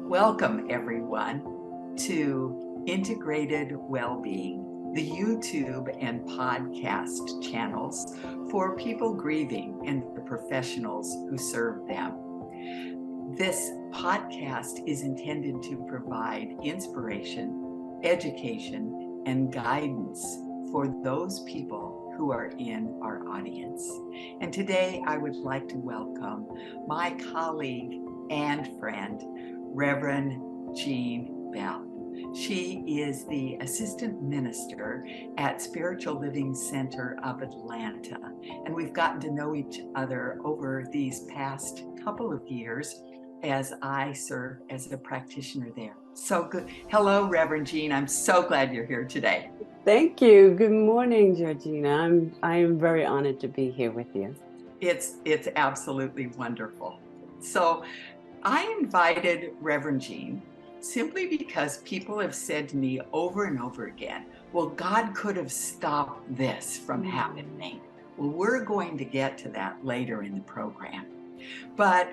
Welcome, everyone, to Integrated Wellbeing, the YouTube and podcast channels for people grieving and the professionals who serve them. This podcast is intended to provide inspiration, education, and guidance for those people who are in our audience. And today I would like to welcome my colleague and friend, Reverend Jean Bell. She is the assistant minister at Spiritual Living Center of Atlanta, and we've gotten to know each other over these past couple of years as I serve as a practitioner there. So good. Hello, Reverend Jean. I'm so glad you're here today. Thank you. Good morning, Georgena. I am very honored to be here with you. It's absolutely wonderful. So I invited Reverend Jean simply because people have said to me over and over again, well, God could have stopped this from happening. Well, we're going to get to that later in the program. But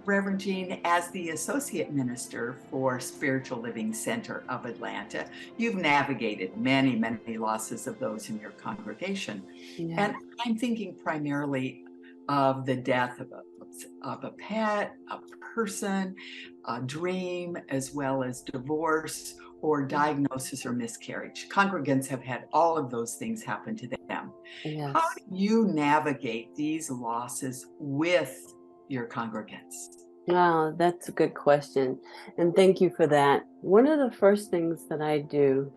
Reverend Jean, as the Associate Minister for Spiritual Living Center of Atlanta, you've navigated many, many losses of those in your congregation. Yeah. And I'm thinking primarily of the death of a pet, a person, a dream, as well as divorce or diagnosis or miscarriage. Congregants have had all of those things happen to them. Yes. How do you navigate these losses with your congregants? Wow, that's a good question. And thank you for that. One of the first things that I do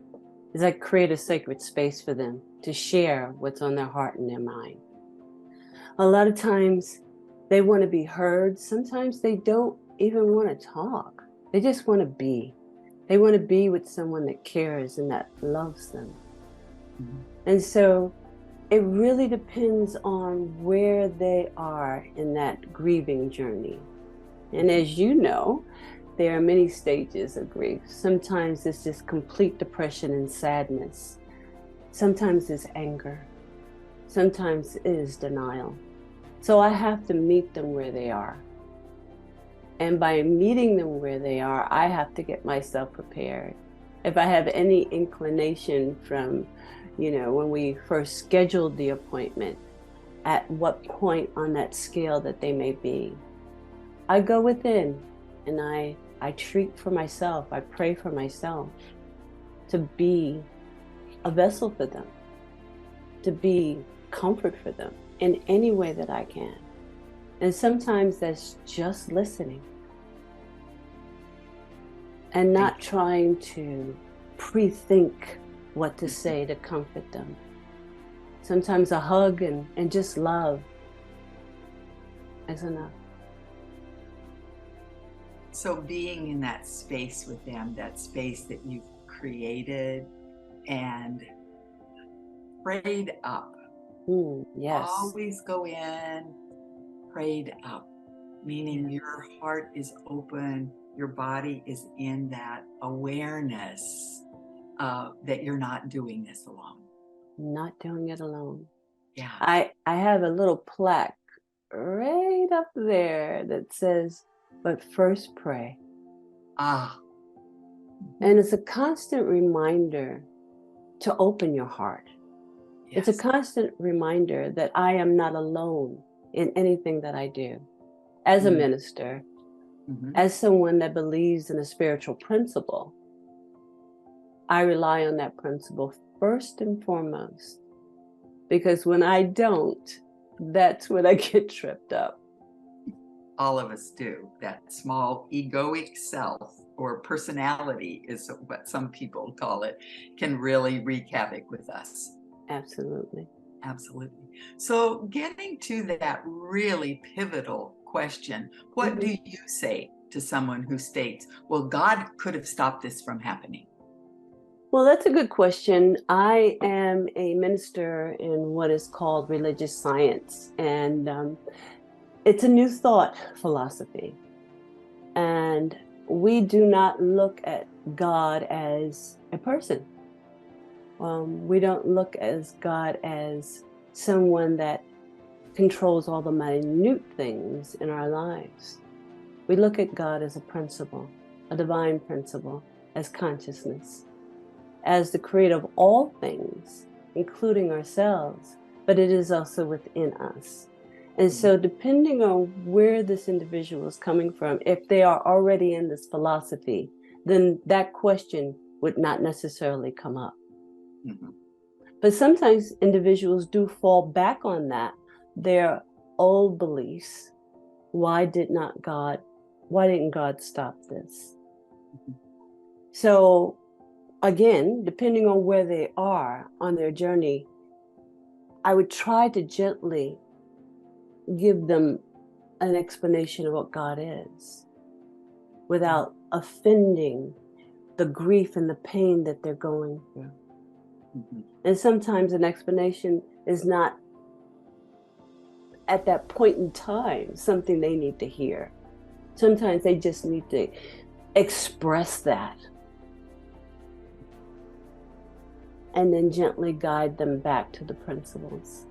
is I create a sacred space for them to share what's on their heart and their mind. A lot of times they want to be heard. Sometimes they don't even want to talk. They just want to be. They want to be with someone that cares and that loves them. Mm-hmm. And so it really depends on where they are in that grieving journey. And as you know, there are many stages of grief. Sometimes it's just complete depression and sadness. Sometimes it's anger. Sometimes it is denial. So I have to meet them where they are. And by meeting them where they are, I have to get myself prepared. If I have any inclination from, when we first scheduled the appointment, at what point on that scale that they may be, I go within and I treat for myself. I pray for myself to be a vessel for them, to be comfort for them in any way that I can. And sometimes that's just listening and not trying to pre-think what to say to comfort them. Sometimes a hug and just love is enough. So being in that space with them, that space that you've created and prayed up. Yes. Always go in, prayed up, meaning your heart is open, your body is in that awareness that you're not doing this alone. Not doing it alone. Yeah. I have a little plaque right up there that says, but first pray. And it's a constant reminder to open your heart. Yes. It's a constant reminder that I am not alone in anything that I do. As a minister, as someone that believes in a spiritual principle, I rely on that principle first and foremost. Because when I don't, that's when I get tripped up. All of us do. That small egoic self or personality is what some people call it, can really wreak havoc with us. Absolutely. Absolutely. So getting to that really pivotal question, what do you say to someone who states, well, God could have stopped this from happening? Well, that's a good question. I am a minister in what is called religious science, and it's a new thought philosophy. And we do not look at God as a person. We don't look at God as someone that controls all the minute things in our lives. We look at God as a principle, a divine principle, as consciousness, as the creator of all things, including ourselves, but it is also within us. And so depending on where this individual is coming from, if they are already in this philosophy, then that question would not necessarily come up. Mm-hmm. But sometimes individuals do fall back on that, their old beliefs. Why didn't God stop this? Mm-hmm. So again, depending on where they are on their journey, I would try to gently give them an explanation of what God is without offending the grief and the pain that they're going through. Mm-hmm. And sometimes an explanation is not at that point in time something they need to hear. Sometimes they just need to express that and then gently guide them back to the principles.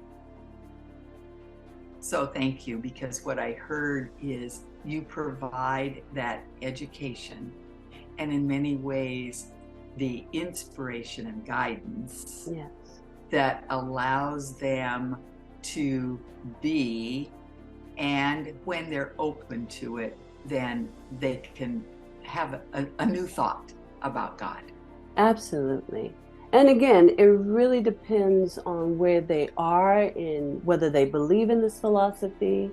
So thank you, because what I heard is you provide that education and in many ways the inspiration and guidance Yes. that allows them to be, and when they're open to it, then they can have a new thought about God. Absolutely. And again, it really depends on where they are and whether they believe in this philosophy.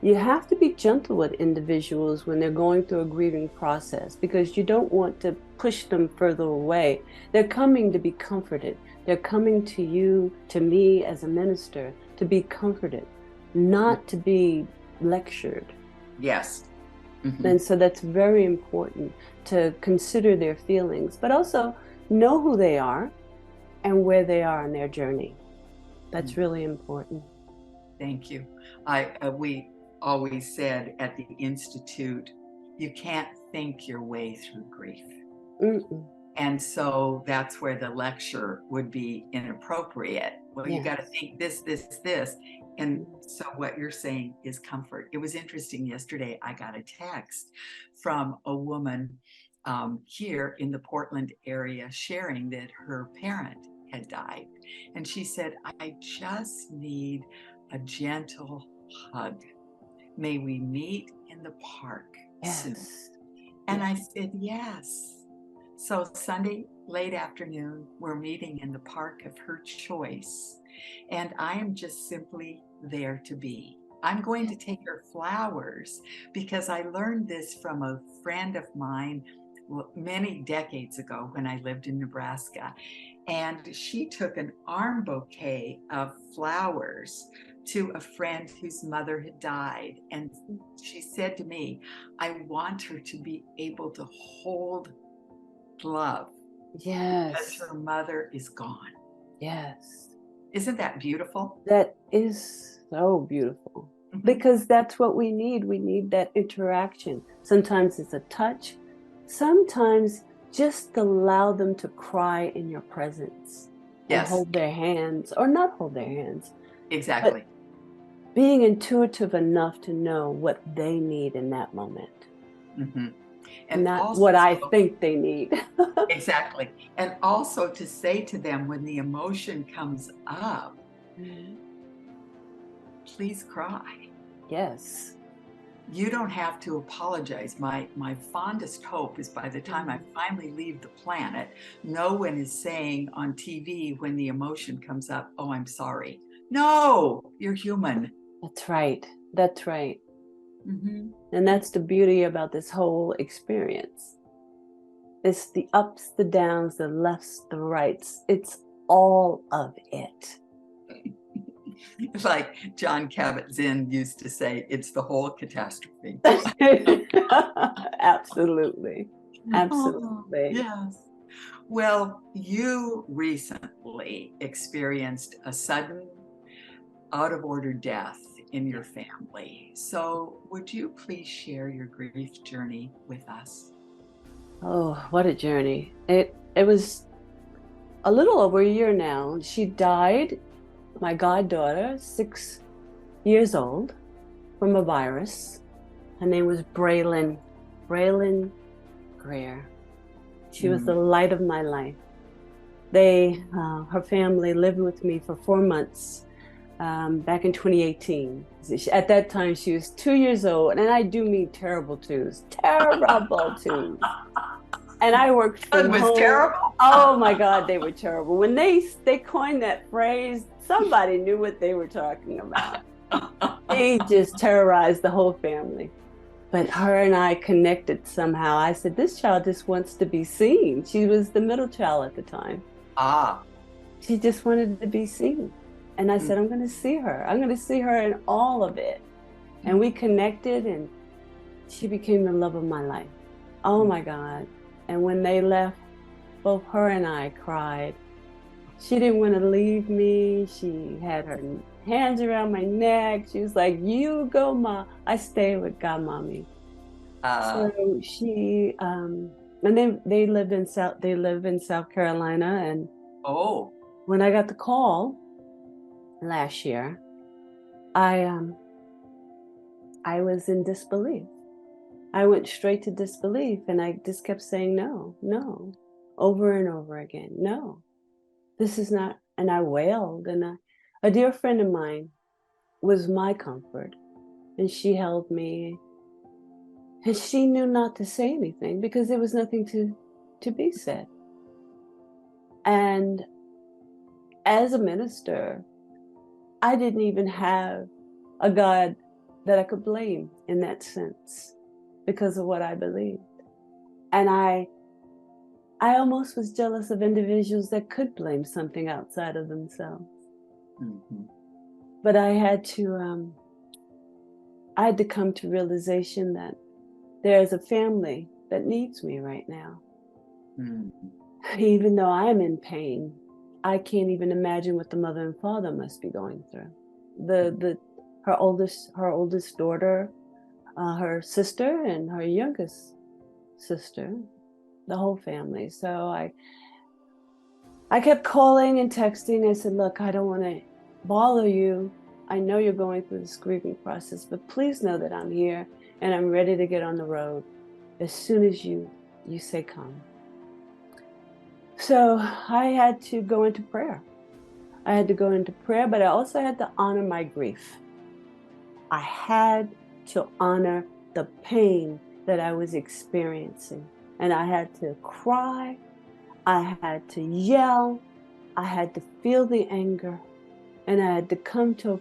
You have to be gentle with individuals when they're going through a grieving process, because you don't want to push them further away. They're coming to be comforted. They're coming to you, to me as a minister, to be comforted, not to be lectured. Yes. Mm-hmm. And so that's very important to consider their feelings, but also know who they are and where they are on their journey. That's really important. Thank you. We always said at the Institute, you can't think your way through grief. Mm-mm. And so that's where the lecture would be inappropriate. Well, Yes. You got to think this, this, this. And so what you're saying is comfort. It was interesting. Yesterday, I got a text from a woman here in the Portland area sharing that her parent had died. And she said, I just need a gentle hug. May we meet in the park soon. And I said, yes. So Sunday, late afternoon, we're meeting in the park of her choice. And I am just simply there to be. I'm going to take her flowers because I learned this from a friend of mine many decades ago when I lived in Nebraska. And she took an arm bouquet of flowers to a friend whose mother had died. And she said to me, I want her to be able to hold love. Yes. Because her mother is gone. Yes. Isn't that beautiful? That is so beautiful. Mm-hmm. Because that's what we need. We need that interaction. Sometimes it's a touch. Sometimes just allow them to cry in your presence. Yes. And hold their hands or not hold their hands. Exactly. But being intuitive enough to know what they need in that moment. Mm-hmm. And not also, what I think they need. Exactly. And also to say to them when the emotion comes up, please cry. Yes. You don't have to apologize. My fondest hope is by the time I finally leave the planet, no one is saying on TV when the emotion comes up, oh, I'm sorry. No, you're human. That's right. That's right. Mm-hmm. And that's the beauty about this whole experience. It's the ups, the downs, the lefts, the rights. It's all of it. Like John Kabat-Zinn used to say, it's the whole catastrophe. Absolutely. Absolutely. Oh, yes. Well, you recently experienced a sudden, out of order death in your family. So would you please share your grief journey with us? Oh, what a journey. It was a little over a year now. She died my goddaughter, 6 years old, from a virus. Her name was Braylon Greer. She was the light of my life. Her family lived with me for 4 months back in 2018. At that time, she was 2 years old, and I do mean terrible twos. And I worked from It was home. terrible. Oh my God, they were terrible. When they coined that phrase, somebody knew what they were talking about. They just terrorized the whole family. But her and I connected somehow. I said, this child just wants to be seen. She was the middle child at the time. She just wanted to be seen. And I said, I'm going to see her. I'm going to see her in all of it. And we connected, and she became the love of my life. Oh my God. And when they left, both her and I cried. She didn't want to leave me. She had her hands around my neck. She was like, you go, Ma. I stay with Godmommy. So she, and then they live in South Carolina. And when I got the call last year, I was in disbelief. I went straight to disbelief, and I just kept saying no, over and over again. No, this is not. And I wailed, and a dear friend of mine was my comfort, and she held me, and she knew not to say anything because there was nothing to be said. And as a minister, I didn't even have a God that I could blame in that sense because of what I believed. And I almost was jealous of individuals that could blame something outside of themselves. But I had to come to realization that there's a family that needs me right now. Even though I'm in pain, I can't even imagine what the mother and father must be going through. Her oldest daughter, her sister, and her youngest sister, the whole family. So I kept calling and texting. I said, look, I don't want to bother you. I know you're going through this grieving process, but please know that I'm here and I'm ready to get on the road as soon as you say come. So I had to go into prayer. But I also had to honor my grief. I had to honor the pain that I was experiencing. And I had to cry. I had to yell. I had to feel the anger. And I had to come to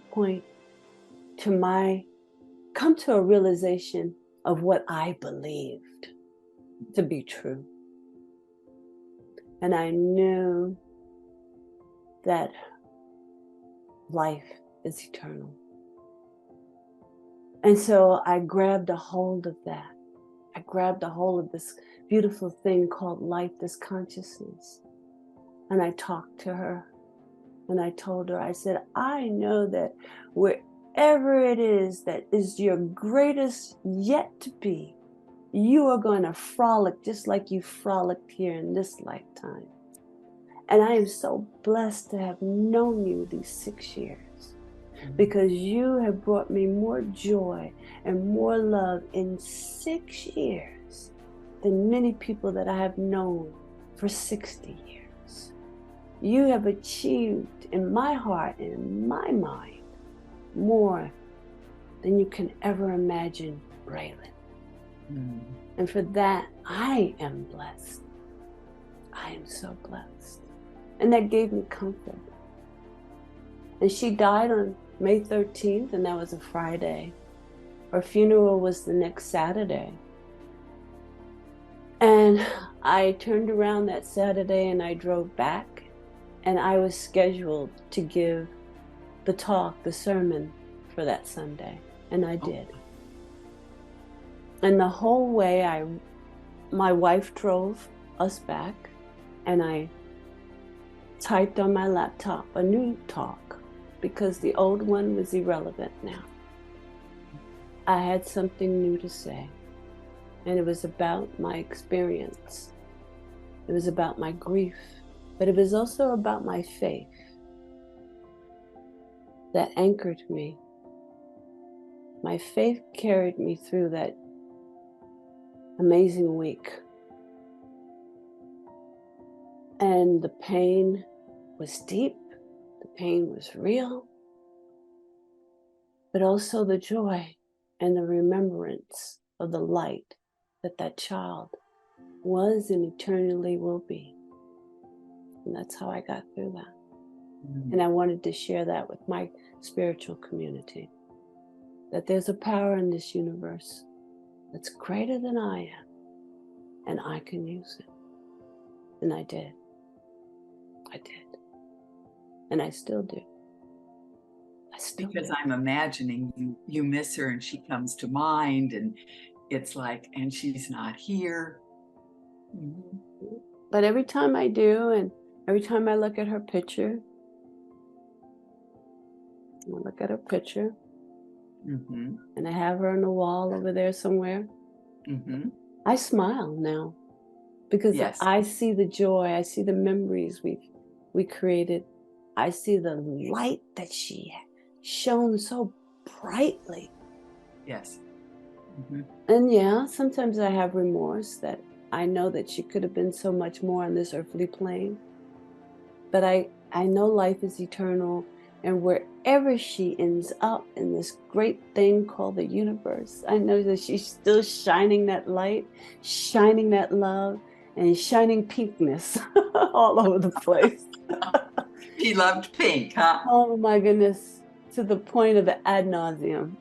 a realization of what I believed to be true. And I knew that life is eternal. And so I grabbed a hold of that. I grabbed a hold of this beautiful thing called life, this consciousness. And I talked to her. And I told her, I said, I know that wherever it is that is your greatest yet to be, you are going to frolic just like you frolicked here in this lifetime. And I am so blessed to have known you these 6 years, because you have brought me more joy and more love in 6 years than many people that I have known for 60 years. You have achieved in my heart and in my mind more than you can ever imagine, Braylon. And for that, I am blessed. I am so blessed. And that gave me comfort. And she died on May 13th, and that was a Friday. Her funeral was the next Saturday. And I turned around that Saturday and I drove back, and I was scheduled to give the sermon for that Sunday. And I did. And the whole way, my wife drove us back, and I typed on my laptop a new talk because the old one was irrelevant now. I had something new to say, and it was about my experience. It was about my grief, but it was also about my faith. that anchored me. My faith carried me through that amazing week. And the pain was deep, the pain was real, but also the joy and the remembrance of the light that that child was and eternally will be. And that's how I got through that. And I wanted to share that with my spiritual community, that there's a power in this universe that's greater than I am, and I can use it. And I did. I did. And I still do. Because I'm imagining you miss her and she comes to mind, and it's like, and she's not here. But every time I do, and every time I look at her picture, and I have her on the wall over there somewhere, I smile now, because I see the joy, I see the memories we created, I see the light that she shone so brightly. Yes. And yeah, sometimes I have remorse that I know that she could have been so much more on this earthly plane. But I know life is eternal, and wherever she ends up in this great thing called the universe, I know that she's still shining that light, shining that love, and shining pinkness all over the place. She loved pink, huh? Oh my goodness, to the point of the ad nauseum.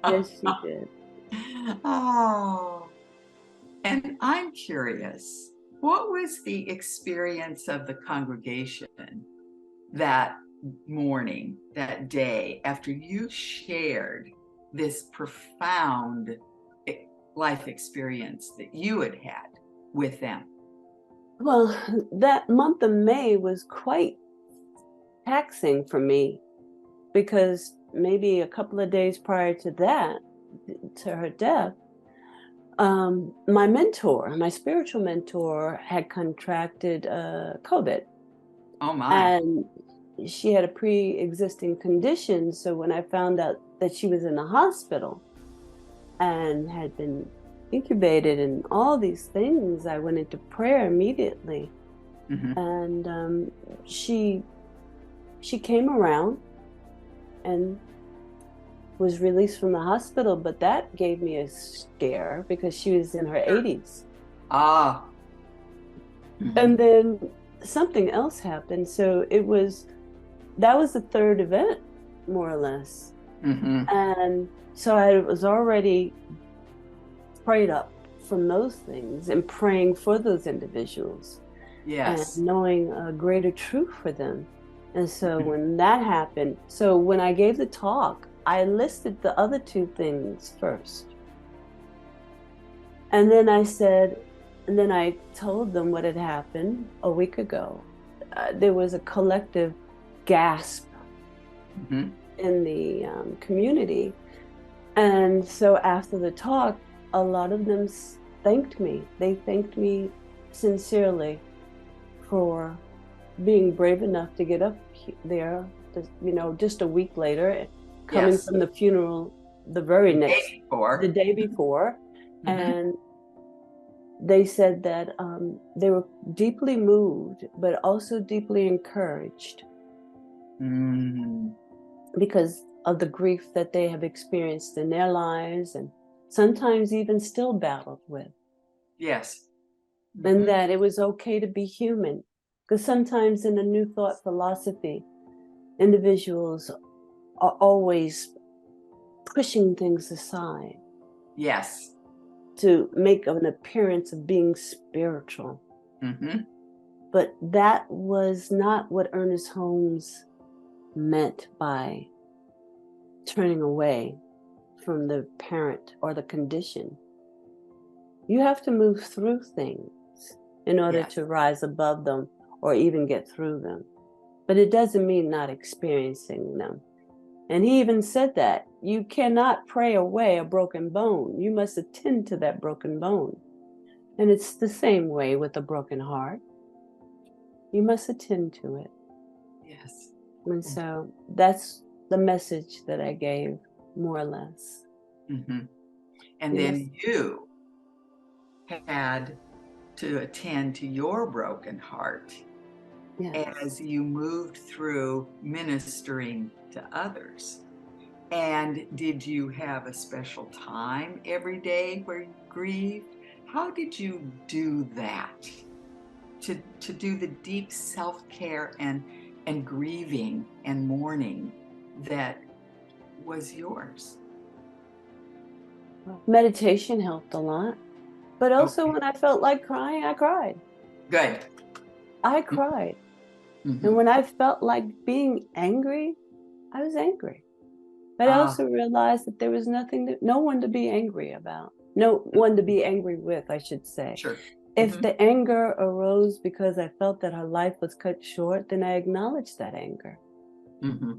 Yes, she did. Oh, and I'm curious, what was the experience of the congregation that morning, that day, after you shared this profound life experience that you had had with them? Well, that month of May was quite taxing for me, because maybe a couple of days prior to that, to her death, my spiritual mentor had contracted COVID. Oh my. And she had a pre-existing condition. So when I found out that she was in the hospital and had been incubated and all these things, I went into prayer immediately. And she came around and was released from the hospital, but that gave me a scare because she was in her 80s. And then something else happened. So that was the third event, more or less. And so I was already prayed up from those things and praying for those individuals. Yes. And knowing a greater truth for them. And so when that happened, so when I gave the talk, I listed the other two things first. And then I told them what had happened a week ago. There was a collective gasp in the community. And so after the talk, a lot of them thanked me. They thanked me sincerely for being brave enough to get up there, just a week later, coming from the funeral the day before. And they said that they were deeply moved, but also deeply encouraged because of the grief that they have experienced in their lives and sometimes even still battled with. Yes. And that it was okay to be human. Because sometimes in the New Thought philosophy, individuals are always pushing things aside. Yes. To make an appearance of being spiritual. But that was not what Ernest Holmes meant by turning away from the parent or the condition. You have to move through things in order to rise above them or even get through them. But it doesn't mean not experiencing them. And he even said that you cannot pray away a broken bone. You must attend to that broken bone. And it's the same way with a broken heart. You must attend to it. Yes. And so that's the message that I gave, more or less. Mm-hmm. And Yes. then you had to attend to your broken heart as you moved through ministering to others. And did you have a special time every day where you grieved? How did you do that? To do the deep self-care and grieving and mourning that was yours? Meditation helped a lot. But also Okay. when I felt like crying, I cried. Good. I cried. Mm-hmm. And when I felt like being angry, I was angry. But I also realized that there was no one to be angry about. No one to be angry with, I should say. Sure. If the anger arose because I felt that her life was cut short, then I acknowledged that anger. Mm-hmm.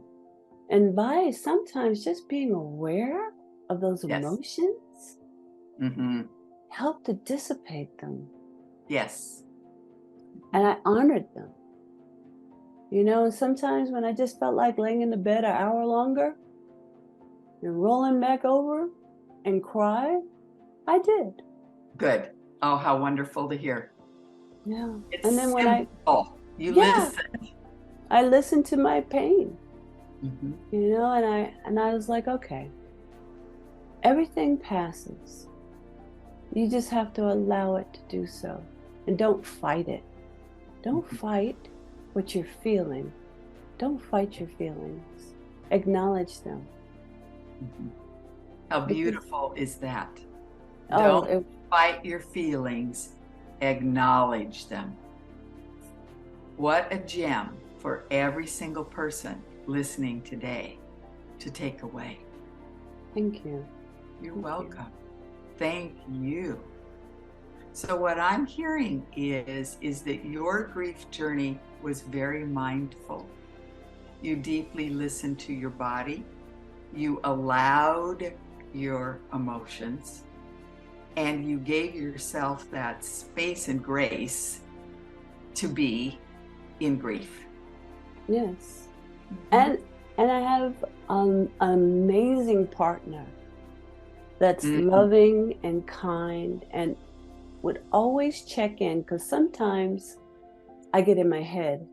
And by sometimes just being aware of those emotions helped to dissipate them. Yes. And I honored them. You know, and sometimes when I just felt like laying in the bed an hour longer and rolling back over and cry, I did. Good. Oh, how wonderful to hear. Yeah. It's And then when you listen. I listened to my pain, Mm-hmm. you know, and I was like, okay, everything passes. You just have to allow it to do so. And don't fight it. Don't fight what you're feeling. Don't fight your feelings. Acknowledge them. Mm-hmm. How beautiful is that? Oh, Don't fight your feelings, acknowledge them. What a gem for every single person listening today to take away. Thank you. You're welcome. Thank you. So what I'm hearing is that your grief journey was very mindful. You deeply listened to your body. You allowed your emotions, and you gave yourself that space and grace to be in grief. Yes. And I have an amazing partner that's loving and kind and would always check in, because sometimes I get in my head.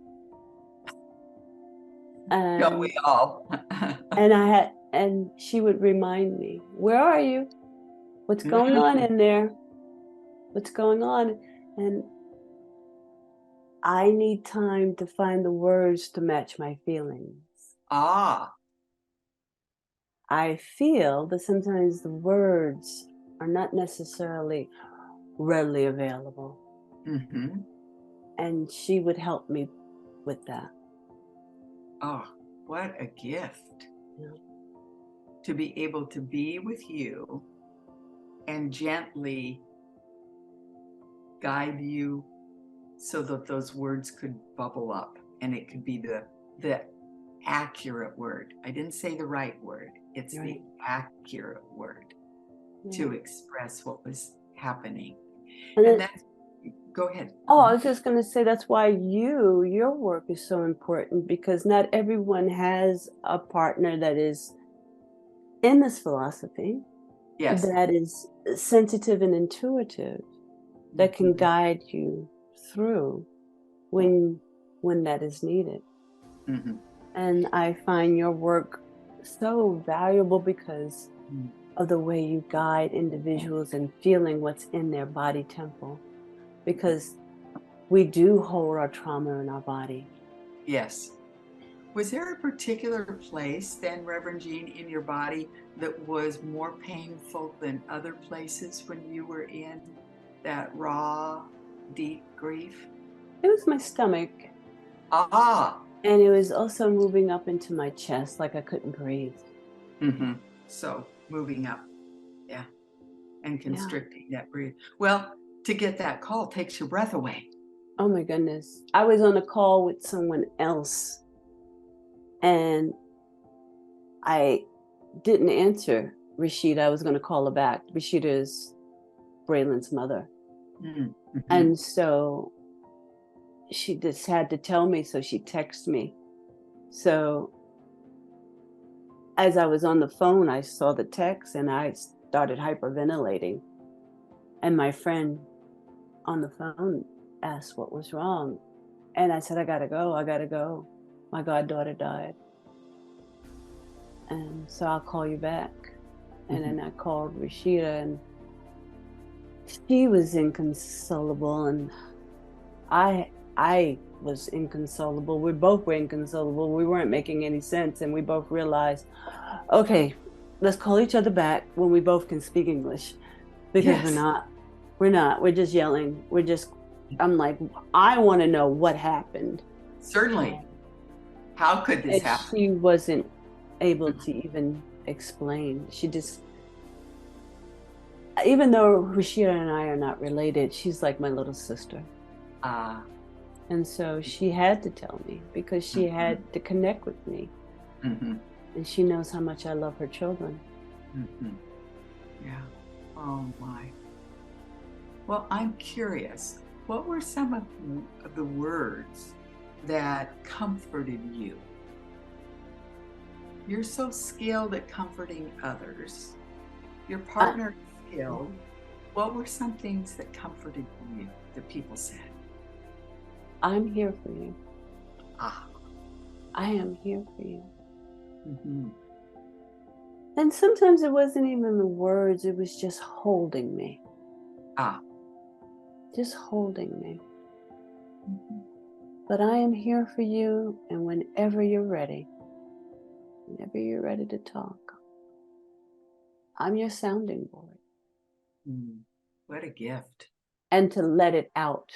Don't we all? And she would remind me, where are you? What's going on in there? What's going on? And I need time to find the words to match my feelings. I feel that sometimes the words are not necessarily readily available. And she would help me with that. Oh, what a gift. Yeah. To be able to be with you and gently guide you so that those words could bubble up and it could be the accurate word. I didn't say the right word. It's the accurate word to express what was happening. And that's, go ahead. Oh, I was just going to say, that's why your work is so important, because not everyone has a partner that is in this philosophy, that is sensitive and intuitive, that can guide you through when that is needed. And I find your work so valuable because of the way you guide individuals in feeling what's in their body temple, because we do hold our trauma in our body. Yes. Was there a particular place then, Reverend Jean, in your body that was more painful than other places when you were in that raw, deep grief? It was my stomach. And it was also moving up into my chest, like I couldn't breathe. So moving up, and constricting that breath. Well, to get that call takes your breath away. Oh my goodness. I was on a call with someone else and I didn't answer Rashida. I was going to call her back. Rashida is Braylon's mother. And so she just had to tell me, so she texted me. So as I was on the phone, I saw the text and I started hyperventilating. And my friend on the phone asked what was wrong. And I said, I gotta go. My goddaughter died. And so I'll call you back. And then I called Rashida, and she was inconsolable, and I was inconsolable. We both were inconsolable. We weren't making any sense, and we both realized, okay, let's call each other back when we both can speak English, because we're just yelling. I'm like, I want to know what happened. Certainly. How could this happen? She wasn't able to even explain. She just, even though Rashida and I are not related, she's like my little sister. And so she had to tell me, because she had to connect with me. And she knows how much I love her children. Yeah. Oh my. Well, I'm curious, what were some of the words that comforted you? You're so skilled at comforting others. Your partner is skilled. What were some things that comforted you that people said? I'm here for you. I am here for you. And sometimes it wasn't even the words, it was just holding me. Just holding me. But I am here for you, and whenever you're ready to talk, I'm your sounding board. What a gift. And to let it out.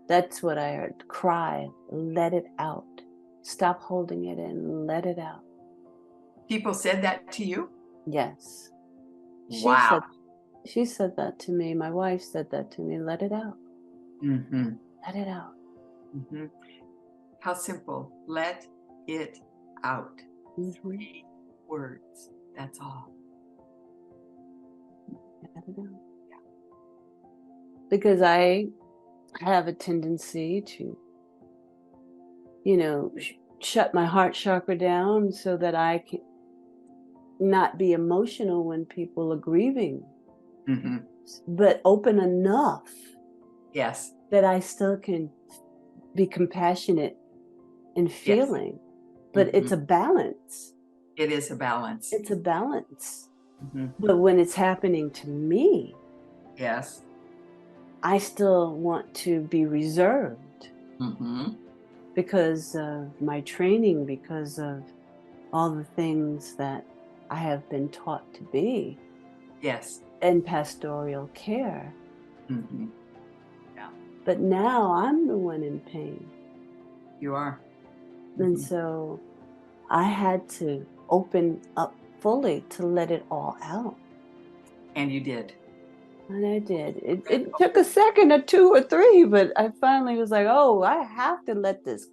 That's what I heard. Cry, let it out. Stop holding it in, let it out. People said that to you? Yes. Wow. She said that to me. My wife said that to me. Let it out. Let it out. How simple. Let it out. 3 words. That's all. Let it out. Because I have a tendency to, shut my heart chakra down so that I can not be emotional when people are grieving, but open enough that I still can be compassionate and feeling. But it's a balance. It is a balance. It's a balance. But when it's happening to me, I still want to be reserved because of my training, because of all the things that I have been taught to be in pastoral care. But now I'm the one in pain. You are. And so I had to open up fully to let it all out. And you did. And I did. It took a second or 2 or 3, but I finally was like, oh, I have to let this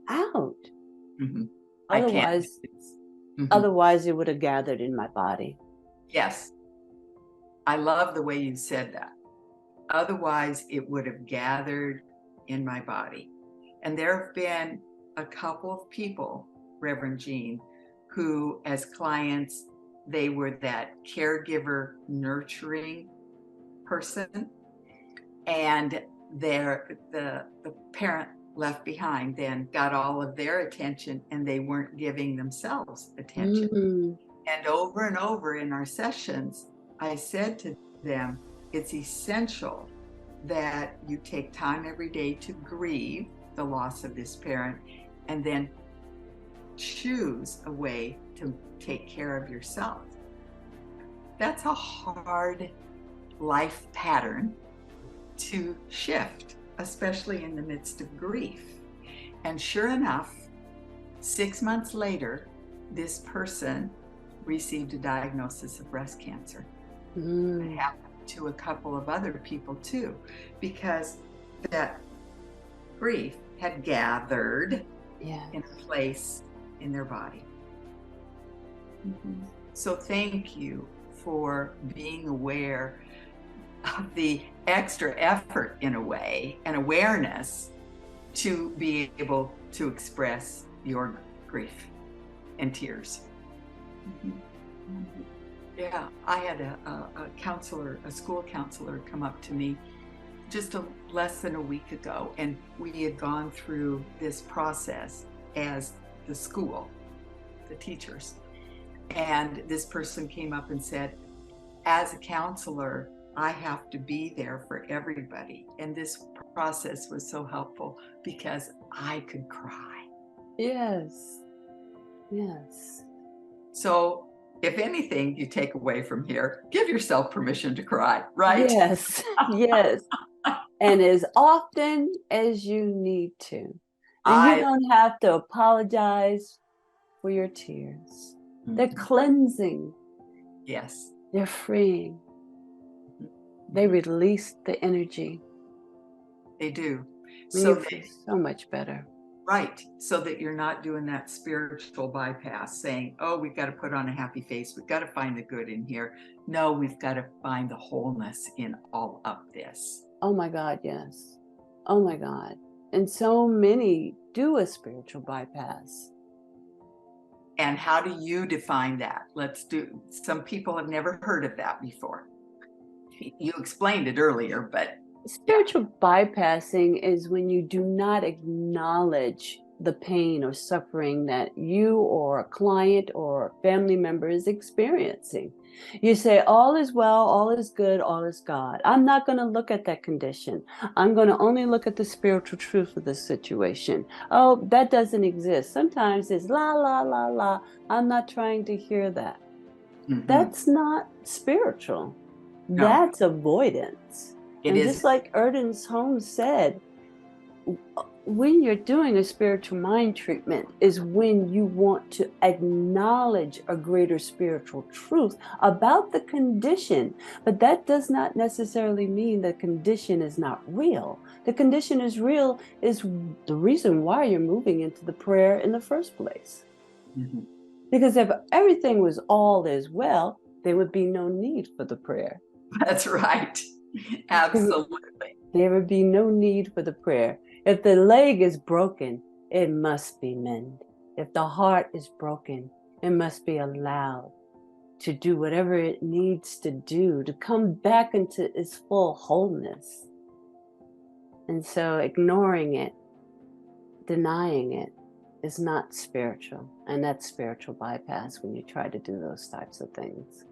out. Otherwise it would have gathered in my body. Yes. I love the way you said that. Otherwise it would have gathered in my body. And there have been a couple of people, Reverend Jean, who as clients, they were that caregiver nurturing person, and the parent left behind then got all of their attention, and they weren't giving themselves attention. And over in our sessions, I said to them, it's essential that you take time every day to grieve the loss of this parent, and then choose a way to take care of yourself. That's a hard life pattern to shift, especially in the midst of grief. And sure enough, 6 months later, this person received a diagnosis of breast cancer. It happened to a couple of other people too, because that grief had gathered in a place in their body. So thank you for being aware of the extra effort, in a way, and awareness to be able to express your grief and tears. Mm-hmm. Yeah, I had a school counselor come up to me just less than a week ago, and we had gone through this process as the school, the teachers. And this person came up and said, as a counselor, I have to be there for everybody. And this process was so helpful because I could cry. Yes. Yes. So if anything you take away from here, give yourself permission to cry, right? Yes. Yes. And as often as you need to. And you don't have to apologize for your tears. They're cleansing. Yes. They're freeing. They release the energy. They do. So you feel so much better. Right. So that you're not doing that spiritual bypass saying, oh, we've got to put on a happy face. We've got to find the good in here. No, we've got to find the wholeness in all of this. Oh my God, yes. Oh my God. And so many do a spiritual bypass. And how do you define that? Some people have never heard of that before. You explained it earlier, but. Spiritual bypassing is when you do not acknowledge the pain or suffering that you or a client or a family member is experiencing. You say, all is well, all is good, all is God. I'm not going to look at that condition. I'm going to only look at the spiritual truth of the situation. Oh, that doesn't exist. Sometimes it's la, la, la, la. I'm not trying to hear that. Mm-hmm. That's not spiritual. No. That's avoidance. And just like Erden's Holmes said, when you're doing a spiritual mind treatment is when you want to acknowledge a greater spiritual truth about the condition. But that does not necessarily mean the condition is not real. The condition is real is the reason why you're moving into the prayer in the first place. Mm-hmm. Because if everything was all is well, there would be no need for the prayer. That's right. Absolutely. There would be no need for the prayer. If the leg is broken, it must be mended. If the heart is broken, it must be allowed to do whatever it needs to do to come back into its full wholeness. And so ignoring it, denying it, is not spiritual. And that's spiritual bypass when you try to do those types of things.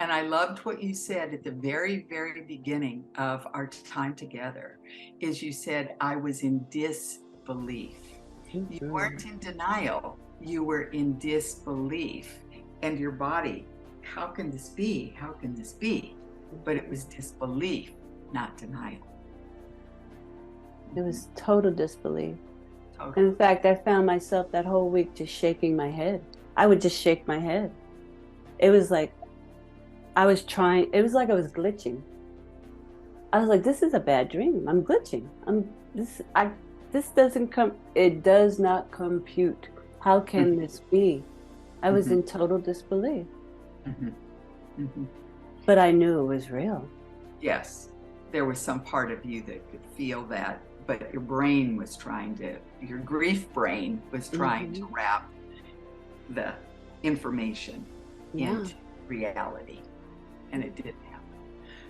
And I loved what you said at the very, very beginning of our time together, is you said, I was in disbelief. Mm-hmm. You weren't in denial, you were in disbelief. And your body, how can this be? How can this be? But it was disbelief, not denial. It was total disbelief. Total. In fact, I found myself that whole week just shaking my head. I would just shake my head. It was like, it was like I was glitching. I was like, this is a bad dream. I'm glitching. It does not compute. How can mm-hmm. this be? I was mm-hmm. in total disbelief. Mm-hmm. Mm-hmm. But I knew it was real. Yes. There was some part of you that could feel that, but your brain was your grief brain was trying mm-hmm. to wrap the information into reality. And it didn't happen.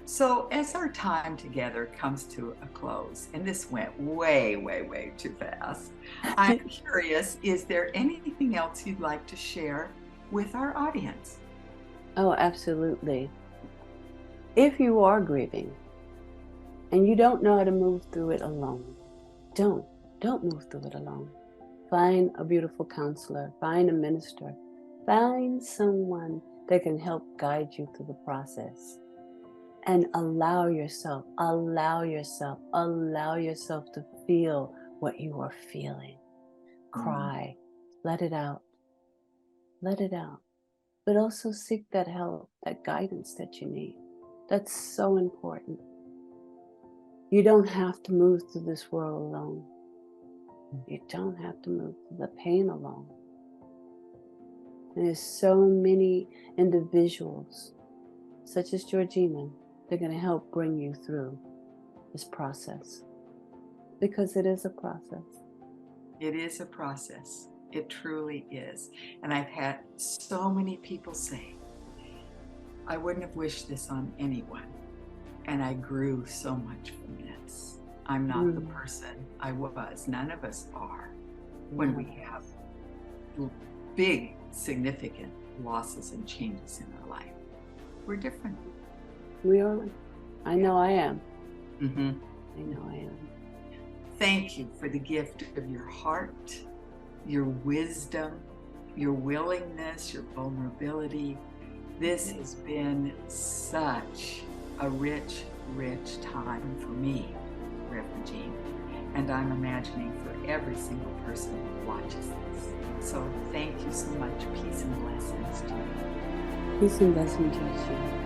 So as our time together comes to a close, and this went way, way, way too fast, I'm curious, is there anything else you'd like to share with our audience? Oh, absolutely. If you are grieving and you don't know how to move through it alone, don't move through it alone. Find a beautiful counselor, find a minister, find someone that can help guide you through the process. And allow yourself to feel what you are feeling. Cry, let it out. But also seek that help, that guidance that you need. That's so important. You don't have to move through this world alone. You don't have to move through the pain alone. And there's so many individuals, such as Georgena, they're going to help bring you through this process. Because it is a process. It is a process. It truly is. And I've had so many people say, I wouldn't have wished this on anyone. And I grew so much from this. I'm not the person I was. None of us are when we have big, significant losses and changes in our life. We're different. We are. I know I am. Mm-hmm. I know I am. Thank you for the gift of your heart, your wisdom, your willingness, your vulnerability. This has been such a rich, rich time for me, Reverend Jean, and I'm imagining for every single person who watches this. So thank you so much. Peace and blessings to you. Peace and blessings to you.